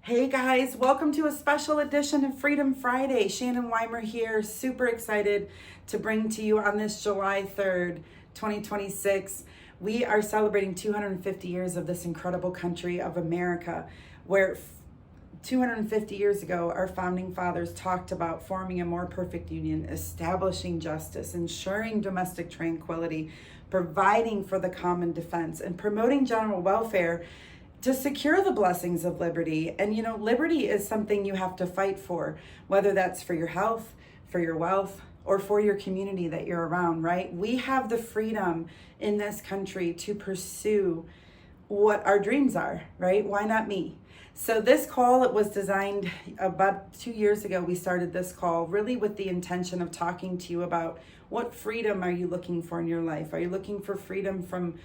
Hey guys, welcome to a special edition of Freedom Friday. Shannon Weimer here, super excited to bring to you on this July 3rd, 2026. We are celebrating 250 years of this incredible country of America, where 250 years ago, our founding fathers talked about forming a more perfect union, establishing justice, ensuring domestic tranquility, providing for the common defense, and promoting general welfare to secure the blessings of liberty. And liberty is something you have to fight for, whether that's for your health, for your wealth, or for your community that you're around, right? We have the freedom in this country to pursue what our dreams are, right? Why not me? So this call, it was designed about 2 years ago. We started this call really with the intention of talking to you about what freedom are you looking for in your life? Are you looking for freedom from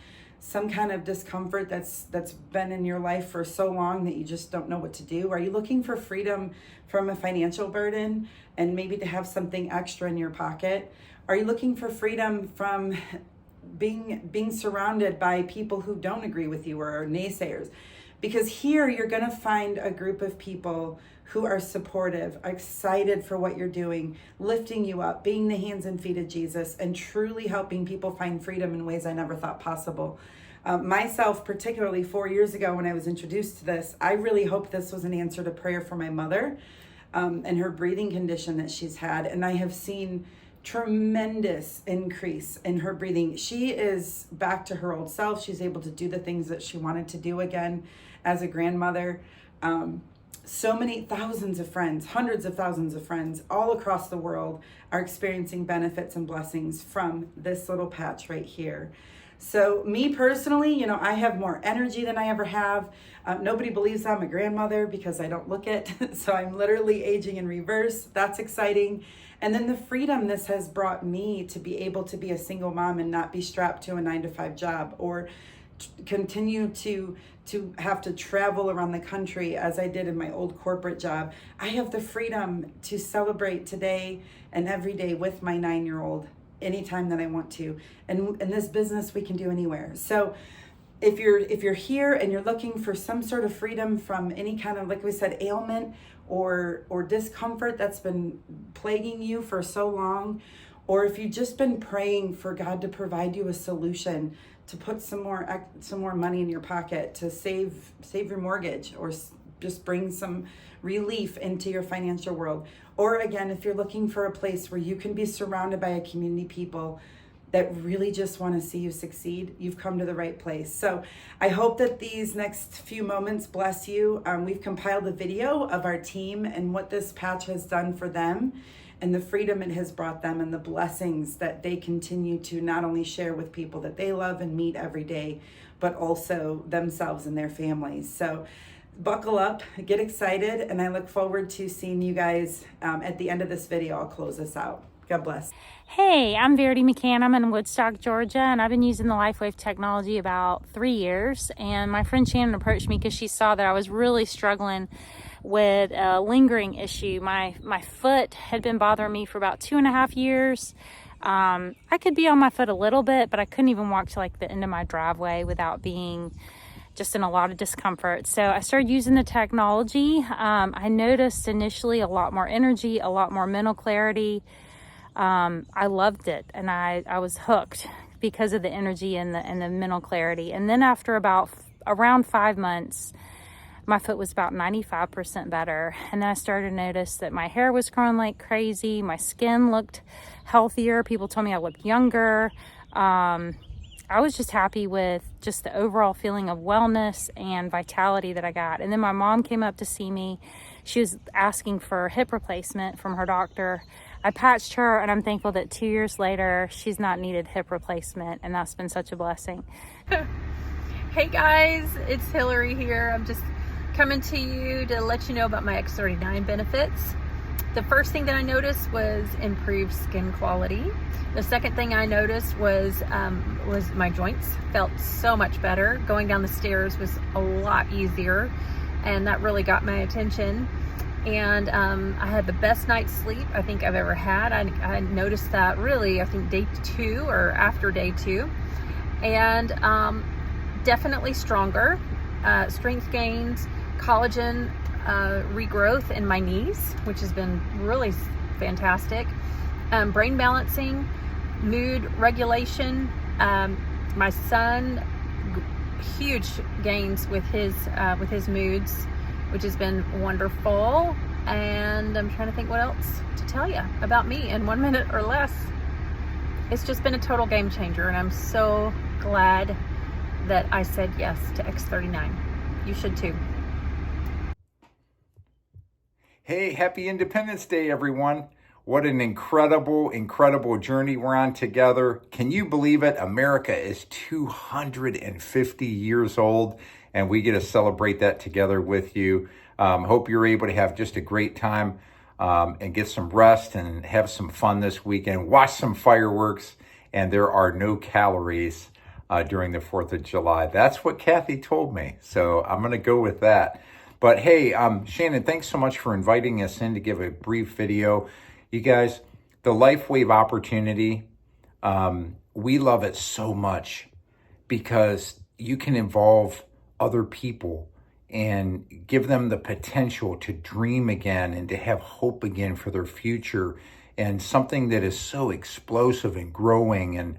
some kind of discomfort that's been in your life for so long that you just don't know what to do? Are you looking for freedom from a financial burden and maybe to have something extra in your pocket? Are you looking for freedom from being surrounded by people who don't agree with you or are naysayers? Because here you're going to find a group of people who are supportive, excited for what you're doing, lifting you up, being the hands and feet of Jesus, and truly helping people find freedom in ways I never thought possible. Myself, particularly 4 years ago when I was introduced to this, I really hoped this was an answer to prayer for my mother and her breathing condition that she's had. And I have seen tremendous increase in her breathing. She is back to her old self. She's able to do the things that she wanted to do again as a grandmother. So many thousands of friends, hundreds of thousands of friends all across the world are experiencing benefits and blessings from this little patch right here. So me personally, I have more energy than I ever have. Nobody believes I'm a grandmother because I don't look it. So I'm literally aging in reverse. That's exciting. And then the freedom this has brought me to be able to be a single mom and not be strapped to a 9-to-5 job or continue to have to travel around the country as I did in my old corporate job. I have the freedom to celebrate today and every day with my 9-year-old anytime that I want to. And in this business, we can do anywhere. So if you're here and you're looking for some sort of freedom from any kind of, like we said, ailment or discomfort that's been plaguing you for so long, or if you've just been praying for God to provide you a solution to put some more money in your pocket to save your mortgage, or just bring some relief into your financial world. Or again, if you're looking for a place where you can be surrounded by a community of people that really just want to see you succeed, you've come to the right place. So I hope that these next few moments bless you. We've compiled a video of our team and what this patch has done for them, and the freedom it has brought them, and the blessings that they continue to not only share with people that they love and meet every day, but also themselves and their families. So buckle up, get excited, and I look forward to seeing you guys at the end of this video. I'll close this out. God bless. Hey, I'm Verity McCann. I'm in Woodstock, Georgia, and I've been using the LifeWave technology about 3 years. And my friend Shannon approached me because she saw that I was really struggling with a lingering issue. My foot had been bothering me for about 2.5 years. I could be on my foot a little bit, but I couldn't even walk to like the end of my driveway without being just in a lot of discomfort. So I started using the technology. I noticed initially a lot more energy, a lot more mental clarity. I loved it, and I was hooked because of the energy and the mental clarity. And then after around 5 months, my foot was about 95% better. And then I started to notice that my hair was growing like crazy. My skin looked healthier. People told me I looked younger. I was just happy with just the overall feeling of wellness and vitality that I got. And then my mom came up to see me. She was asking for hip replacement from her doctor. I patched her, and I'm thankful that 2 years later, she's not needed hip replacement, and that's been such a blessing. Hey guys, it's Hillary here. I'm just coming to you to let you know about my X39 benefits. The first thing that I noticed was improved skin quality. The second thing I noticed was my joints felt so much better. Going down the stairs was a lot easier, and that really got my attention. And I had the best night's sleep I think I've ever had. I noticed that really, I think day 2 or after day 2. And definitely stronger, strength gains, collagen regrowth in my knees, which has been really fantastic. Brain balancing, mood regulation. My son, huge gains with his moods, which has been wonderful. And I'm trying to think what else to tell you about me in 1 minute or less. It's just been a total game changer, and I'm so glad that I said yes to X39. You should too. Hey, happy Independence Day, everyone. What an incredible, incredible journey we're on together. Can you believe it? America is 250 years old, and we get to celebrate that together with you. Hope you're able to have just a great time and get some rest and have some fun this weekend. Watch some fireworks, and there are no calories during the 4th of July. That's what Kathy told me, so I'm going to go with that. But hey, Shannon, thanks so much for inviting us in to give a brief video. You guys, the LifeWave opportunity, we love it so much because you can involve other people and give them the potential to dream again and to have hope again for their future, and something that is so explosive and growing, and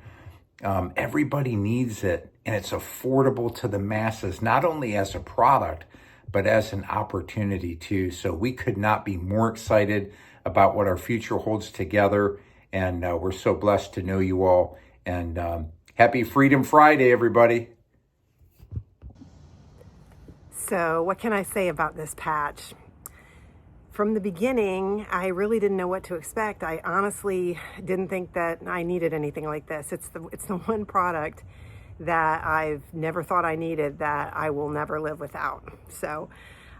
everybody needs it, and it's affordable to the masses, not only as a product, but as an opportunity too. So we could not be more excited about what our future holds together, and we're so blessed to know you all. And happy Freedom Friday, everybody. So what can I say about this patch? From the beginning, I really didn't know what to expect. I honestly didn't think that I needed anything like this. It's the one product that I've never thought I needed that I will never live without. So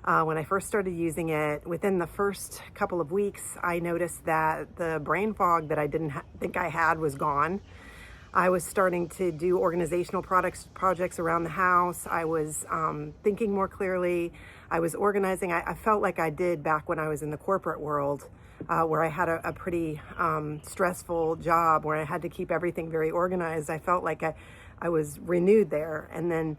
when I first started using it, within the first couple of weeks, I noticed that the brain fog that I didn't think I had was gone. I was starting to do organizational projects around the house. I was thinking more clearly. I was organizing. I felt like I did back when I was in the corporate world, where I had a pretty stressful job where I had to keep everything very organized. I felt like I was renewed there. And then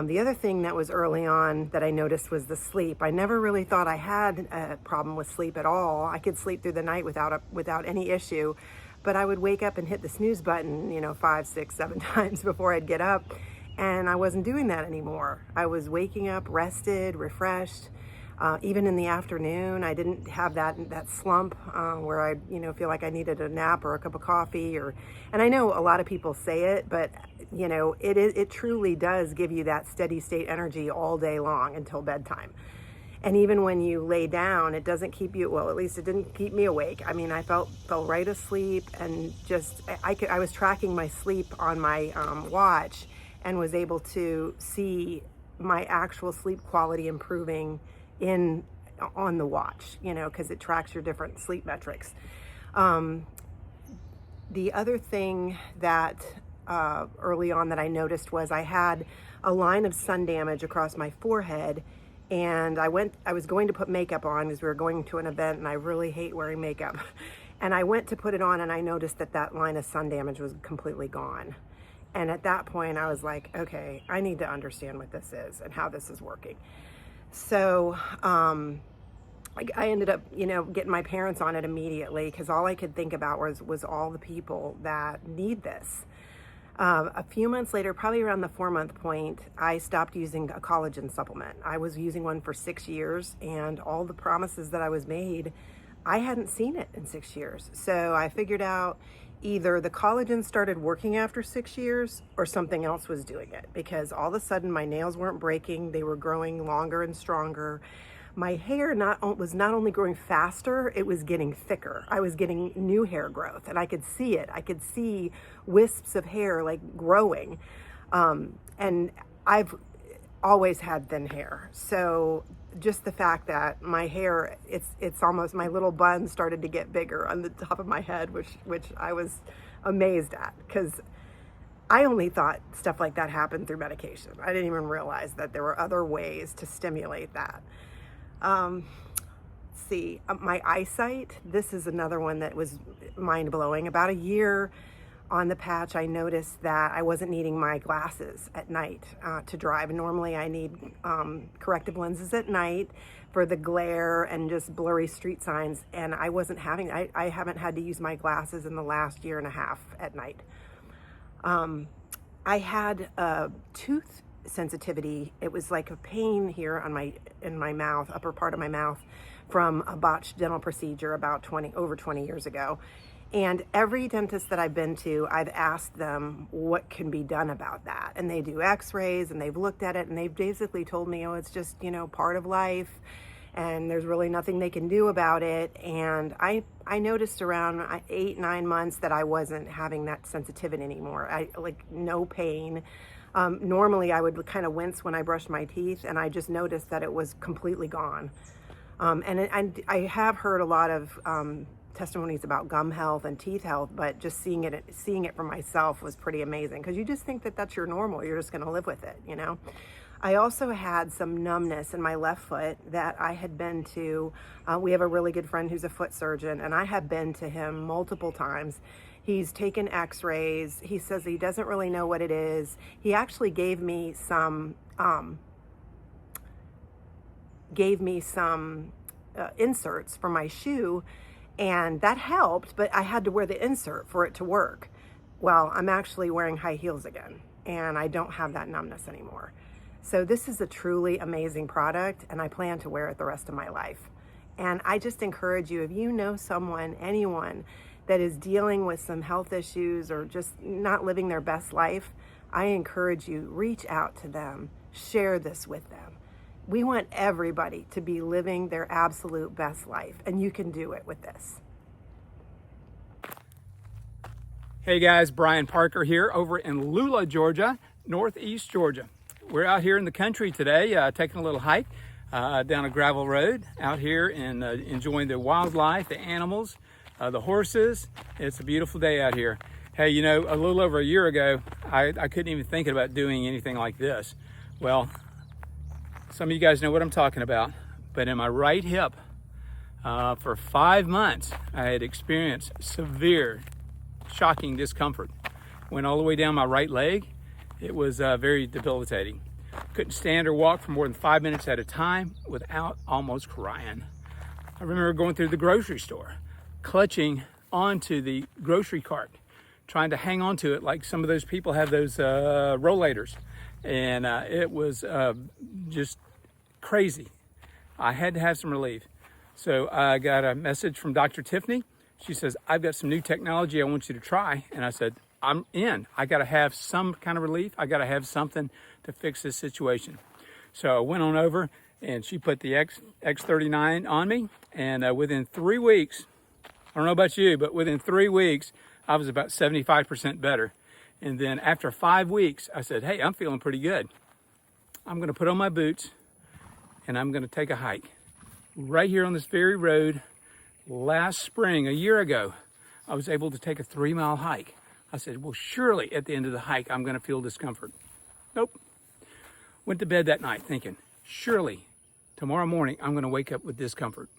the other thing that was early on that I noticed was the sleep. I never really thought I had a problem with sleep at all. I could sleep through the night without any issue. But I would wake up and hit the snooze button, 5, 6, 7 times before I'd get up. And I wasn't doing that anymore. I was waking up rested, refreshed. Even in the afternoon, I didn't have that slump where I, feel like I needed a nap or a cup of coffee. And I know a lot of people say it, but it truly does give you that steady state energy all day long until bedtime. And even when you lay down, it doesn't keep you, well, at least it didn't keep me awake. I mean, I fell right asleep, and just, I was tracking my sleep on my watch and was able to see my actual sleep quality improving on the watch, because it tracks your different sleep metrics. The other thing that early on that I noticed was I had a line of sun damage across my forehead. And I was going to put makeup on because we were going to an event, and I really hate wearing makeup. And I went to put it on, and I noticed that line of sun damage was completely gone. And at that point, I was like, okay, I need to understand what this is and how this is working. So I ended up, getting my parents on it immediately, because all I could think about was all the people that need this. A few months later, probably around the 4-month point, I stopped using a collagen supplement. I was using one for 6 years, and all the promises that I was made, I hadn't seen it in 6 years. So I figured out either the collagen started working after 6 years or something else was doing it, because all of a sudden my nails weren't breaking, they were growing longer and stronger. My hair was not only growing faster, it was getting thicker. I was getting new hair growth, and I could see it. I could see wisps of hair like growing. And I've always had thin hair. So just the fact that my hair, it's almost, my little bun started to get bigger on the top of my head, which I was amazed at, because I only thought stuff like that happened through medication. I didn't even realize that there were other ways to stimulate that. My eyesight, this is another one that was mind-blowing. About a year On the patch, I noticed that I wasn't needing my glasses at night to drive. Normally I need corrective lenses at night for the glare and just blurry street signs, and I wasn't having, I haven't had to use my glasses in the last year and a half at night. I had a tooth sensitivity. It was like a pain here on in my mouth, upper part of my mouth, from a botched dental procedure about over 20 years ago. And every dentist that I've been to, I've asked them what can be done about that. And they do x-rays and they've looked at it and they've basically told me, oh, it's just, part of life and there's really nothing they can do about it. And I noticed around 8-9 months that I wasn't having that sensitivity anymore. No pain. Normally I would kind of wince when I brushed my teeth, and I just noticed that it was completely gone. And I have heard a lot of testimonies about gum health and teeth health, but just seeing it for myself was pretty amazing, because you just think that that's your normal. You're just going to live with it, I also had some numbness in my left foot that I had been to. We have a really good friend who's a foot surgeon, and I have been to him multiple times. He's taken x-rays. He says he doesn't really know what it is. He actually gave me some inserts for my shoe, and that helped, but I had to wear the insert for it to work. Well, I'm actually wearing high heels again, and I don't have that numbness anymore. So this is a truly amazing product, and I plan to wear it the rest of my life. And I just encourage you, if you know anyone that is dealing with some health issues or just not living their best life, I encourage you, reach out to them, share this with them. We want everybody to be living their absolute best life, and you can do it with this. Hey guys, Brian Parker here over in Lula, Georgia, Northeast Georgia. We're out here in the country today, taking a little hike down a gravel road out here and enjoying the wildlife, the animals, the horses. It's a beautiful day out here. Hey, a little over a year ago, I couldn't even think about doing anything like this. Well, some of you guys know what I'm talking about, but in my right hip, for 5 months, I had experienced severe, shocking discomfort. Went all the way down my right leg. It was very debilitating. Couldn't stand or walk for more than 5 minutes at a time without almost crying. I remember going through the grocery store, clutching onto the grocery cart, trying to hang on to it like some of those people have those rollators. And it was just crazy. I had to have some relief. So I got a message from Dr. Tiffany. She says, I've got some new technology I want you to try. And I said, I'm in. I got to have some kind of relief. I got to have something to fix this situation. So I went on over and she put the X39 on me. And within 3 weeks, I don't know about you, but within 3 weeks, I was about 75% better. And then after 5 weeks, I said, hey, I'm feeling pretty good. I'm going to put on my boots and I'm going to take a hike. Right here on this very road, last spring, a year ago, I was able to take a 3-mile hike. I said, well, surely at the end of the hike, I'm going to feel discomfort. Nope. Went to bed that night thinking, surely tomorrow morning, I'm going to wake up with discomfort.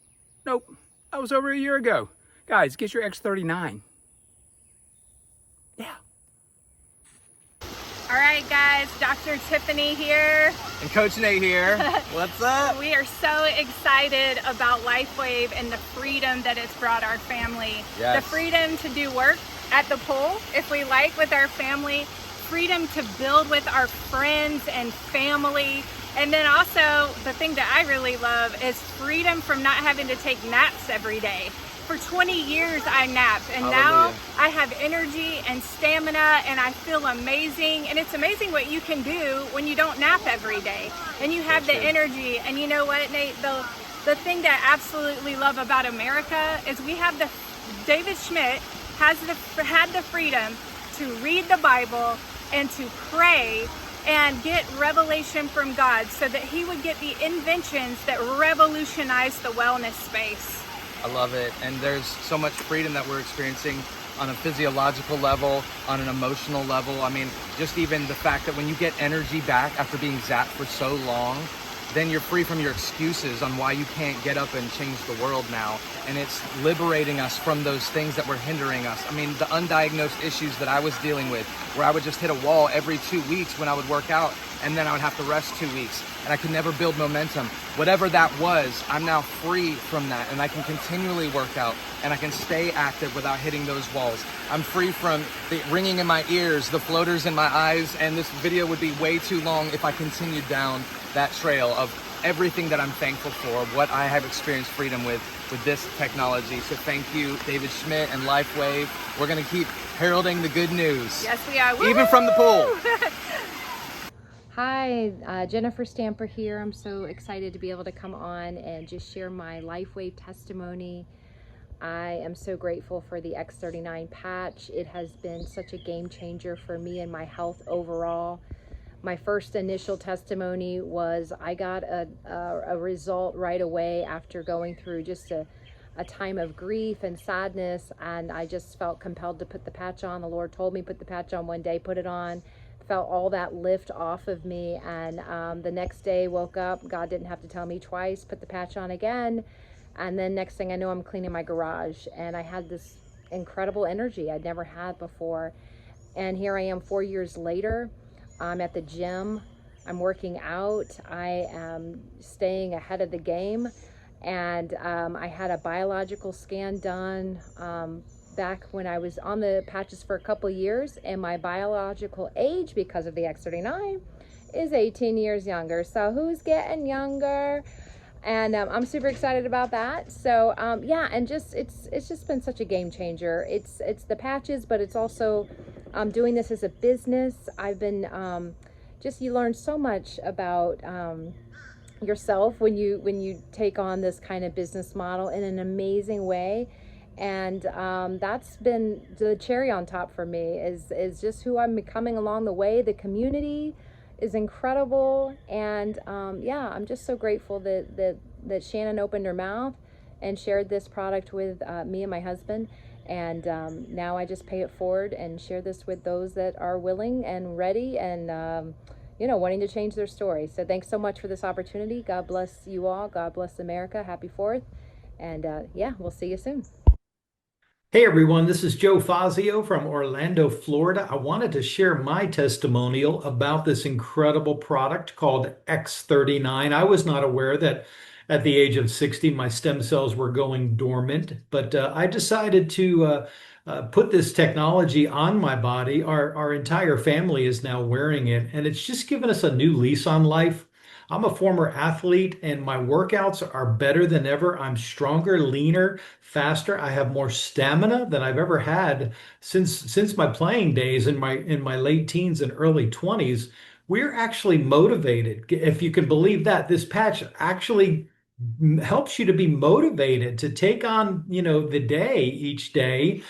Nope. That was over a year ago. Guys, get your X39. Yeah. All right, guys, Dr. Tiffany here. And Coach Nate here. What's up? We are so excited about LifeWave and the freedom that it's brought our family. Yes. The freedom to do work at the pool, if we like, with our family. Freedom to build with our friends and family. And then also, the thing that I really love is freedom from not having to take naps every day. For 20 years I napped, and now I have energy and stamina and I feel amazing. And it's amazing what you can do when you don't nap every day and you have the energy. And you know what, Nate, the thing that I absolutely love about America is we have David Schmidt had the freedom to read the Bible and to pray and get revelation from God so that he would get the inventions that revolutionize the wellness space. I love it. And there's so much freedom that we're experiencing on a physiological level, on an emotional level. I mean, just even the fact that when you get energy back after being zapped for so long, then you're free from your excuses on why you can't get up and change the world now. And it's liberating us from those things that were hindering us. I mean, the undiagnosed issues that I was dealing with, where I would just hit a wall every 2 weeks when I would work out, and then I would have to rest 2 weeks, and I could never build momentum. Whatever that was, I'm now free from that, and I can continually work out, and I can stay active without hitting those walls. I'm free from the ringing in my ears, the floaters in my eyes, and this video would be way too long if I continued down that trail of everything that I'm thankful for, what I have experienced freedom with this technology. So thank you, David Schmidt and LifeWave. We're gonna keep heralding the good news. Yes, we are. Even from the pool. Hi, Jennifer Stamper here. I'm so excited to be able to come on and just share my LifeWave testimony. I am so grateful for the X39 patch. It has been such a game changer for me and my health overall. My first initial testimony was I got a result right away after going through just a time of grief and sadness, and I just felt compelled to put the patch on. The Lord told me put the patch on one day, put it on, felt all that lift off of me, and the next day woke up, God didn't have to tell me twice, put the patch on again, and then next thing I know, I'm cleaning my garage, and I had this incredible energy I'd never had before. And here I am 4 years later. I'm at the gym, I'm working out, I am staying ahead of the game, and I had a biological scan done back when I was on the patches for a couple years, and my biological age, because of the X39, is 18 years younger. So who's getting younger? And I'm super excited about that. So yeah, and just it's just been such a game changer. It's the patches, but it's also doing this as a business. I've been you learn so much about yourself when you take on this kind of business model in an amazing way. And that's been the cherry on top for me, is just who I'm becoming along the way. The community is incredible, and yeah, I'm just so grateful that Shannon opened her mouth and shared this product with me and my husband, and now I just pay it forward and share this with those that are willing and ready and wanting to change their story. So thanks so much for this opportunity. God bless you all. God bless America. Happy 4th, and yeah, we'll see you soon. Hey everyone, this is Joe Fazio from Orlando, Florida. I wanted to share my testimonial about this incredible product called X39. I was not aware that at the age of 60, my stem cells were going dormant, but I decided to put this technology on my body. Our entire family is now wearing it, and it's just given us a new lease on life. I'm a former athlete, and my workouts are better than ever. I'm stronger, leaner, faster. I have more stamina than I've ever had since my playing days in my late teens and early 20s. We're actually motivated. If you can believe that, this patch actually helps you to be motivated to take on, the day each day,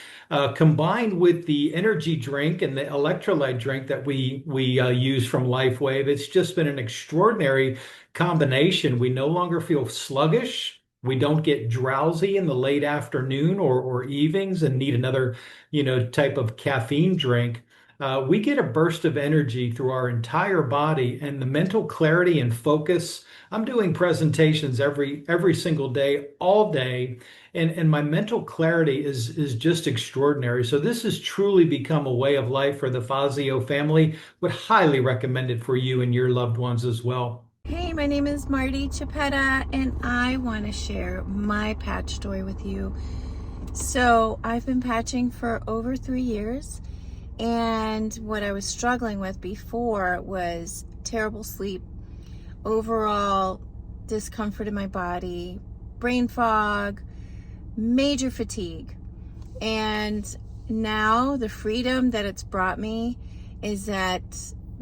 combined with the energy drink and the electrolyte drink that we use from LifeWave. It's just been an extraordinary combination. We no longer feel sluggish. We don't get drowsy in the late afternoon or evenings and need another, type of caffeine drink. We get a burst of energy through our entire body, and the mental clarity and focus. I'm doing presentations every single day, all day, and my mental clarity is just extraordinary. So this has truly become a way of life for the Fazio family. Would highly recommend it for you and your loved ones as well. Hey, my name is Marty Chiapetta, and I want to share my patch story with you. So I've been patching for over 3 years. And what I was struggling with before was terrible sleep, overall discomfort in my body, brain fog, major fatigue. And now the freedom that it's brought me is that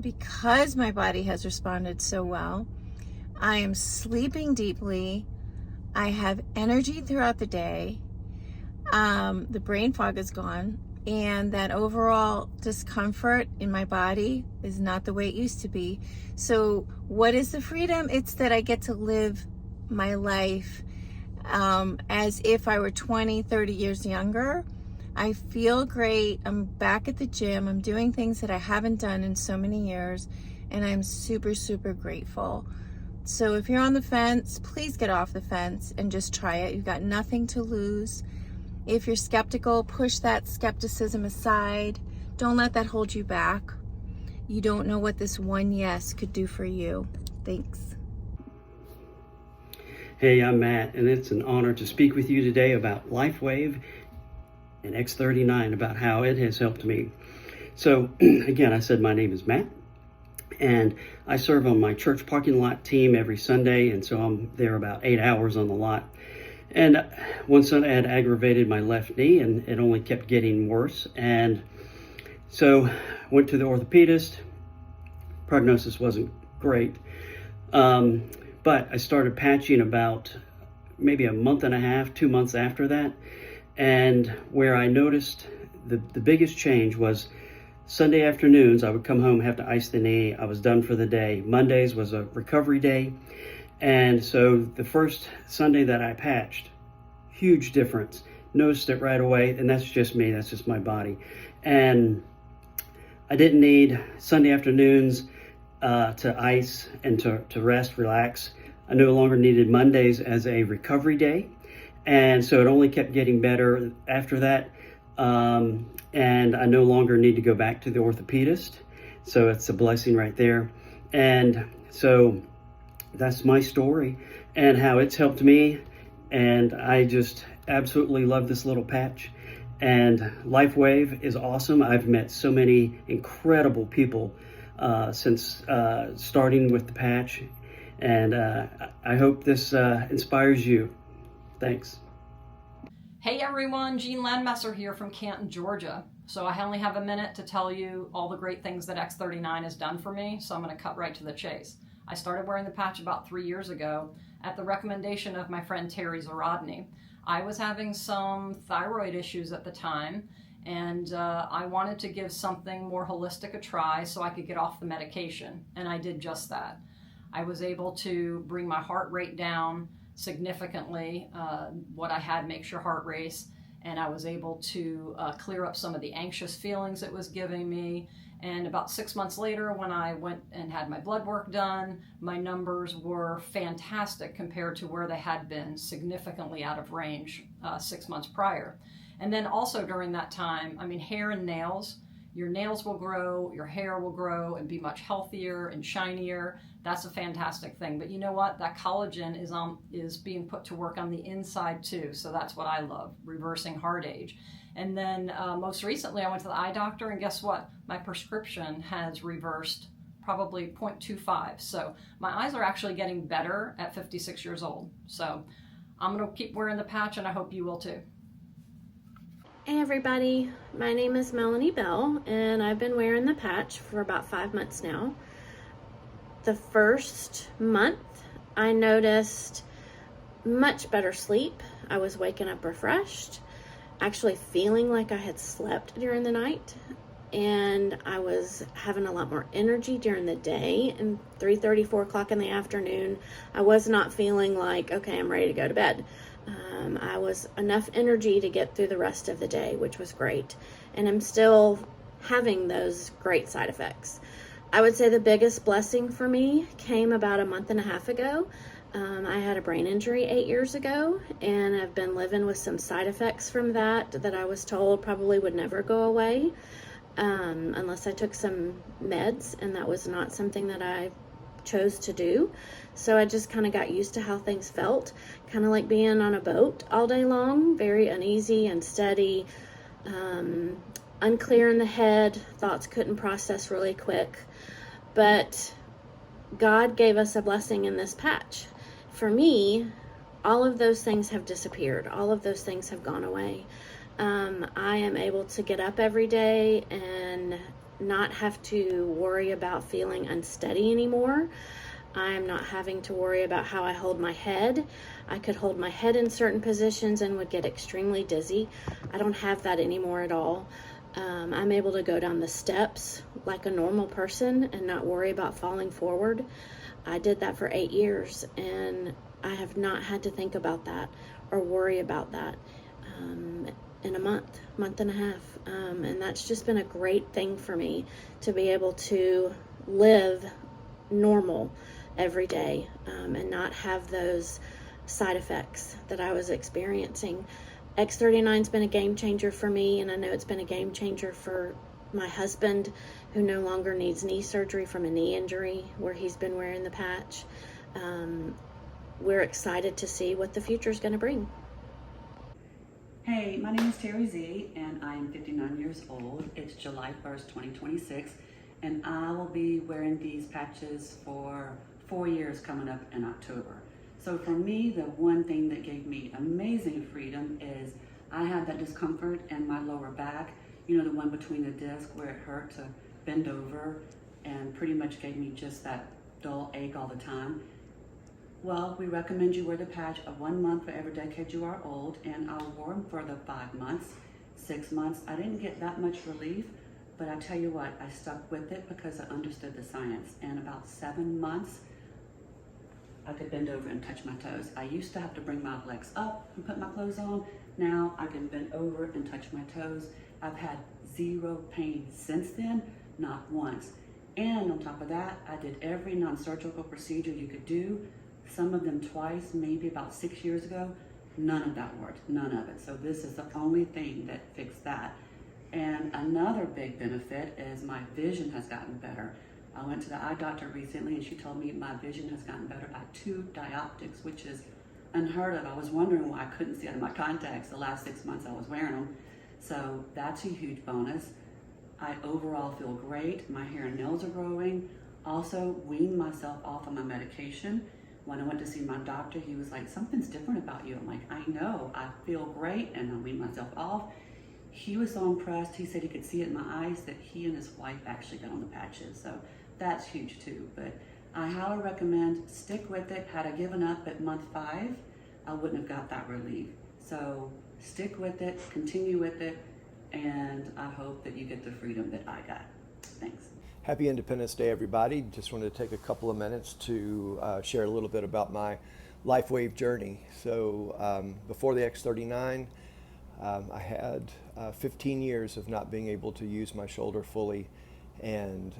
because my body has responded so well, I am sleeping deeply, I have energy throughout the day, the brain fog is gone, and that overall discomfort in my body is not the way it used to be. So what is the freedom? It's that I get to live my life as if I were 20, 30 years younger. I feel great. I'm back at the gym. I'm doing things that I haven't done in so many years, and I'm super, super grateful. So if you're on the fence, please get off the fence and just try it. You've got nothing to lose. If you're skeptical, push that skepticism aside. Don't let that hold you back. You don't know what this one yes could do for you. Thanks. Hey, I'm Matt, and it's an honor to speak with you today about LifeWave and X39, about how it has helped me. So, again, I said my name is Matt, and I serve on my church parking lot team every Sunday, and so I'm there about 8 hours on the lot. And one Sunday I had aggravated my left knee, and it only kept getting worse. And so went to the orthopedist. Prognosis wasn't great. But I started patching about maybe a month and a half, 2 months after that. And where I noticed the biggest change was Sunday afternoons, I would come home, have to ice the knee. I was done for the day. Mondays was a recovery day. And so the first Sunday that I patched, huge difference. Noticed it right away, and that's just me, that's just my body. And I didn't need Sunday afternoons to ice and to rest, relax. I no longer needed Mondays as a recovery day. And so it only kept getting better after that. And I no longer need to go back to the orthopedist. So it's a blessing right there. And so that's my story and how it's helped me. And I just absolutely love this little patch. And LifeWave is awesome. I've met so many incredible people since starting with the patch. And I hope this inspires you. Thanks. Hey everyone, Jean Landmesser here from Canton, Georgia. So I only have a minute to tell you all the great things that X39 has done for me, so I'm going to cut right to the chase. I started wearing the patch about 3 years ago at the recommendation of my friend Terry Zarodny. I was having some thyroid issues at the time, and I wanted to give something more holistic a try so I could get off the medication, and I did just that. I was able to bring my heart rate down significantly, what I had makes your heart race, and I was able to clear up some of the anxious feelings it was giving me. And about 6 months later, when I went and had my blood work done, my numbers were fantastic compared to where they had been, significantly out of range 6 months prior. And then also during that time, I mean, hair and nails, your nails will grow, your hair will grow and be much healthier and shinier. That's a fantastic thing. But you know what? That collagen is being put to work on the inside too. So that's what I love, reversing heart age. And then most recently I went to the eye doctor, and guess what? My prescription has reversed probably 0.25. So my eyes are actually getting better at 56 years old. So I'm gonna keep wearing the patch, and I hope you will too. Hey everybody, my name is Melanie Bell, and I've been wearing the patch for about 5 months now. The first month I noticed much better sleep. I was waking up refreshed, actually feeling like I had slept during the night, and I was having a lot more energy during the day. And 3:30, 4 o'clock in the afternoon, I was not feeling like, okay, I'm ready to go to bed. I was enough energy to get through the rest of the day, which was great. And I'm still having those great side effects. I would say the biggest blessing for me came about a month and a half ago. I had a brain injury 8 years ago, and I've been living with some side effects from that I was told probably would never go away unless I took some meds, and that was not something that I chose to do. So I just kind of got used to how things felt, kind of like being on a boat all day long, very uneasy and steady, unclear in the head, thoughts couldn't process really quick. But God gave us a blessing in this patch. For me, all of those things have disappeared. All of those things have gone away. I am able to get up every day and not have to worry about feeling unsteady anymore. I'm not having to worry about how I hold my head. I could hold my head in certain positions and would get extremely dizzy. I don't have that anymore at all. I'm able to go down the steps like a normal person and not worry about falling forward. I did that for 8 years, and I have not had to think about that or worry about that in a month and a half. And that's just been a great thing for me, to be able to live normal every day and not have those side effects that I was experiencing. X39's been a game changer for me, and I know it's been a game changer for my husband, who no longer needs knee surgery from a knee injury where he's been wearing the patch. We're excited to see what the future is going to bring. Hey, my name is Terry Z, and I am 59 years old. It's July 1st, 2026, and I will be wearing these patches for 4 years coming up in October. So for me, the one thing that gave me amazing freedom is I had that discomfort in my lower back, you know, the one between the disc where it hurt to bend over and pretty much gave me just that dull ache all the time. Well, we recommend you wear the patch of 1 month for every decade you are old, and I wore them for the 5 months, 6 months. I didn't get that much relief, but I tell you what, I stuck with it because I understood the science. And about 7 months, I could bend over and touch my toes. I used to have to bring my legs up and put my clothes on. Now I can bend over and touch my toes. I've had 0 pain since then, not once. And on top of that, I did every non-surgical procedure you could do. Some of them twice, maybe about 6 years ago. None of that worked, none of it. So this is the only thing that fixed that. And another big benefit is my vision has gotten better. I went to the eye doctor recently and she told me my vision has gotten better by 2 dioptics, which is unheard of. I was wondering why I couldn't see out of my contacts the last 6 months I was wearing them. So that's a huge bonus. I overall feel great. My hair and nails are growing. Also weaned myself off of my medication. When I went to see my doctor, he was like, something's different about you. I'm like, I know, I feel great, and I weaned myself off. He was so impressed. He said he could see it in my eyes that he and his wife actually got on the patches. So that's huge too. But I highly recommend stick with it. Had I given up at month 5, I wouldn't have got that relief. So stick with it, continue with it, and I hope that you get the freedom that I got. Thanks. Happy Independence Day, everybody. Just wanted to take a couple of minutes to share a little bit about my LifeWave journey. So before the X39, I had 15 years of not being able to use my shoulder fully. And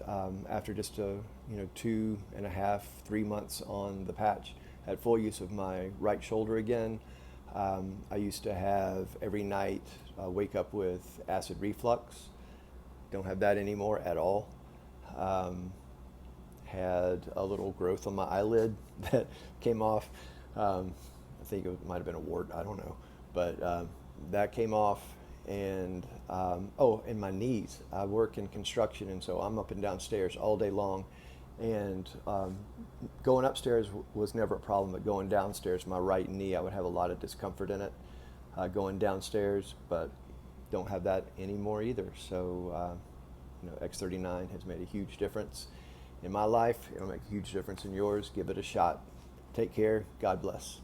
after just 2.5, 3 months on the patch, I had full use of my right shoulder again. I used to have every night wake up with acid reflux. Don't have that anymore at all. Had a little growth on my eyelid that came off. I think it might have been a wart, I don't know. But that came off. And and my knees. I work in construction, and so I'm up and down stairs all day long. And going upstairs was never a problem, but going downstairs, my right knee, I would have a lot of discomfort in it going downstairs, but don't have that anymore either. So X39 has made a huge difference in my life. It'll make a huge difference in yours. Give it a shot. Take care. God bless.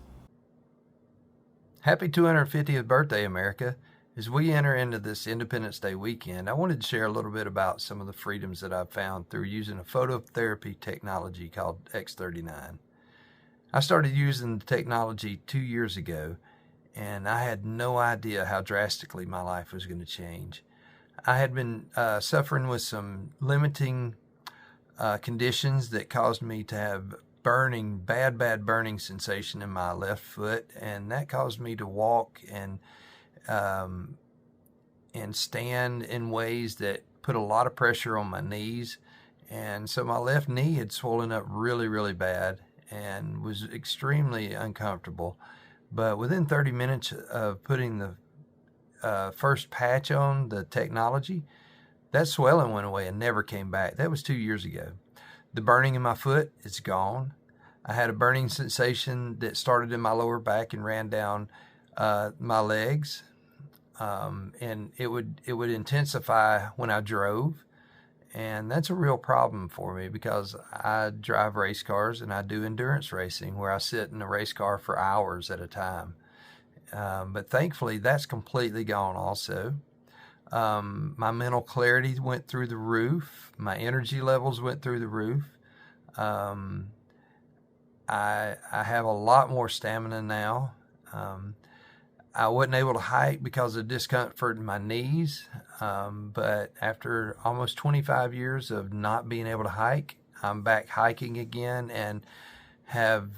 Happy 250th birthday, America. As we enter into this Independence Day weekend, I wanted to share a little bit about some of the freedoms that I've found through using a phototherapy technology called X39. I started using the technology 2 years ago, and I had no idea how drastically my life was going to change. I had been suffering with some limiting conditions that caused me to have bad burning sensation in my left foot, and that caused me to walk and stand in ways that put a lot of pressure on my knees. And so my left knee had swollen up really, really bad and was extremely uncomfortable. But within 30 minutes of putting the first patch on the technology, that swelling went away and never came back. That was 2 years ago. The burning in my foot is gone. I had a burning sensation that started in my lower back and ran down my legs. And it would intensify when I drove, and that's a real problem for me because I drive race cars and I do endurance racing where I sit in a race car for hours at a time. But thankfully that's completely gone also. My mental clarity went through the roof. My energy levels went through the roof. I have a lot more stamina now. I wasn't able to hike because of discomfort in my knees, but after almost 25 years of not being able to hike, I'm back hiking again and have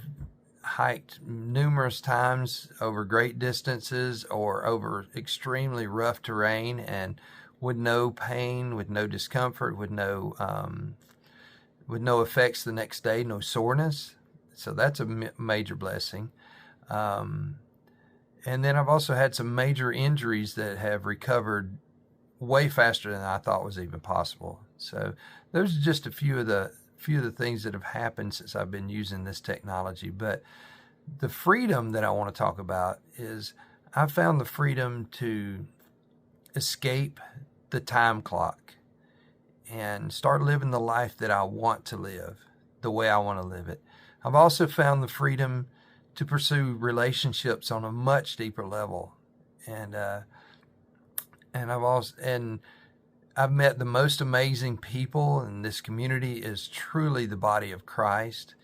hiked numerous times over great distances or over extremely rough terrain, and with no pain, with no discomfort, with no effects the next day, no soreness. So that's a major blessing. And then I've also had some major injuries that have recovered way faster than I thought was even possible. So those are just a few of the things that have happened since I've been using this technology. But the freedom that I want to talk about is I found the freedom to escape the time clock and start living the life that I want to live, the way I want to live it. I've also found the freedom to pursue relationships on a much deeper level. And I've met the most amazing people, and this community is truly the body of Christ.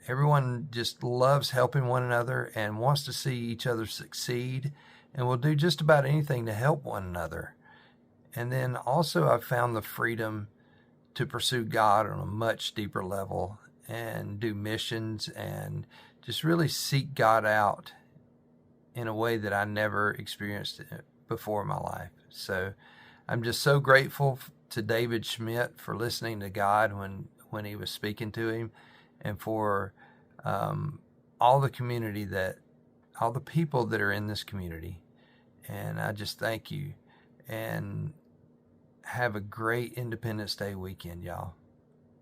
Everyone just loves helping one another and wants to see each other succeed, and will do just about anything to help one another. And then also I've found the freedom to pursue God on a much deeper level and do missions and just really seek God out in a way that I never experienced before in my life. So I'm just so grateful to David Schmidt for listening to God when he was speaking to him, and for all the community, all the people that are in this community. And I just thank you, and have a great Independence Day weekend, y'all.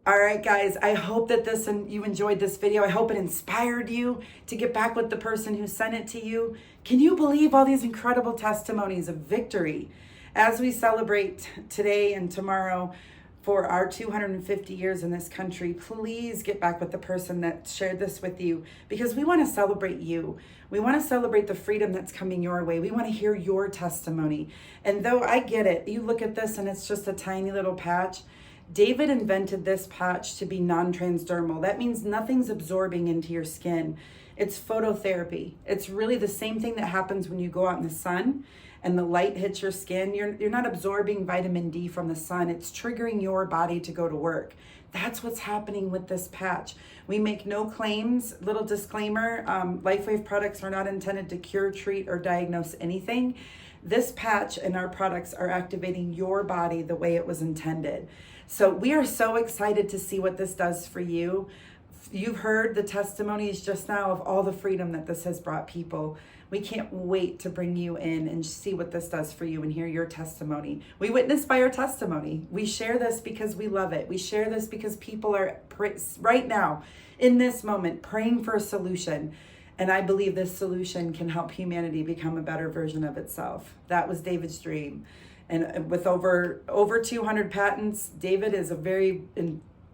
All right, guys, I hope that you enjoyed this video. I hope it inspired you to get back with the person who sent it to you. Can you believe all these incredible testimonies of victory as we celebrate today and tomorrow for our 250 years in this country? Please get back with the person that shared this with you, because we want to celebrate you. We want to celebrate the freedom that's coming your way. We want to hear your testimony. And though I get it, you look at this and it's just a tiny little patch. David invented this patch to be non-transdermal. That means nothing's absorbing into your skin. It's phototherapy. It's really the same thing that happens when you go out in the sun and the light hits your skin. You're not absorbing vitamin D from the sun. It's triggering your body to go to work. That's what's happening with this patch. We make no claims. Little disclaimer, LifeWave products are not intended to cure, treat, or diagnose anything. This patch and our products are activating your body the way it was intended. So we are so excited to see what this does for you. You've heard the testimonies just now of all the freedom that this has brought people. We can't wait to bring you in and see what this does for you and hear your testimony. We witness by our testimony. We share this because we love it. We share this because people are right now in this moment praying for a solution. And I believe this solution can help humanity become a better version of itself. That was David's dream. And with over 200 patents, David is a very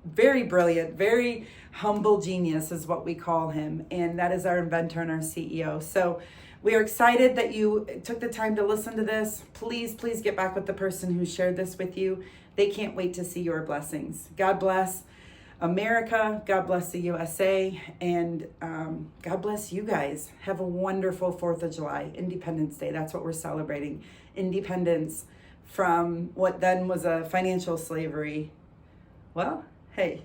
brilliant, very humble genius is what we call him. And that is our inventor and our CEO. So we are excited that you took the time to listen to this. Please get back with the person who shared this with you. They can't wait to see your blessings. God bless America. God bless the USA. And God bless you guys. Have a wonderful 4th of July, Independence Day. That's what we're celebrating. Independence from what then was a financial slavery. Well, hey,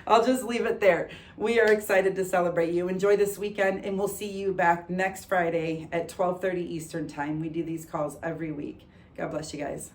I'll just leave it there. We are excited to celebrate you. Enjoy this weekend, and we'll see you back next Friday at 12:30 Eastern Time. We do these calls every week. God bless you guys.